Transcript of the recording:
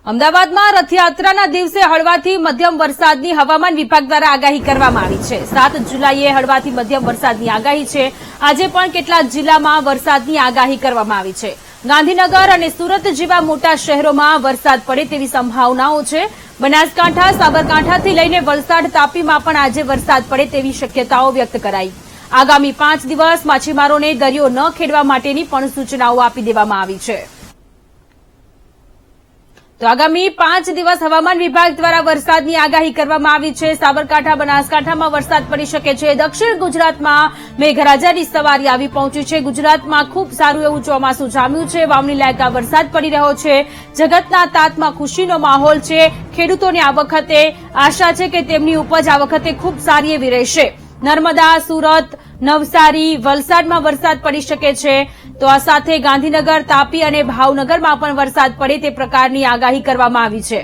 અમદાવાદમાં રથયાત્રાના દિવસે હળવાથી મધ્યમ વરસાદની હવામાન વિભાગ દ્વારા આગાહી કરવામાં આવી છે। 7 જુલાઈએ હળવાથી મધ્યમ વરસાદની આગાહી છે। આજે પણ કેટલાક જિલ્લામાં વરસાદની આગાહી કરવામાં આવી છે। ગાંધીનગર અને સુરત જેવા મોટા શહેરોમાં વરસાદ પડે તેવી સંભાવનાઓ છે। બનાસકાંઠા, સાબરકાંઠાથી લઈને વલસાડ, તાપીમાં પણ આજે વરસાદ પડે તેવી શક્યતાઓ વ્યક્ત કરાઈ। આગામી 5 દિવસ માછીમારોને દરિયો ન ખેડવા માટેની પણ સૂચનાઓ આપી દેવામાં આવી છે। તો આગામી 5 દિવસ હવામાન વિભાગ દ્વારા વરસાદની આગાહી કરવામાં આવી છે। સાબરકાંઠા, બનાસકાંઠામાં વરસાદ પડી શકે છે। દક્ષિણ ગુજરાતમાં મેઘરાજાની સવારી આવી પહોંચી છે। ગુજરાતમાં ખૂબ સારું એવું ચોમાસું જામ્યું છે। વાવણી લાયક આ વરસાદ પડી રહ્યો છે। જગતના તાતમાં ખુશીનો માહોલ છે। ખેડૂતોને આ વખતે આશા છે કે તેમની ઉપજ આ વખતે ખૂબ સારી એવી રહેશે। નર્મદા, સુરત, નવસારી, વલસાડમાં વરસાદ પડી શકે છે। તો આ સાથે ગાંધીનગર, તાપી અને ભાવનગરમાં પણ વરસાદ પડે તે પ્રકારની આગાહી કરવામાં આવી છે।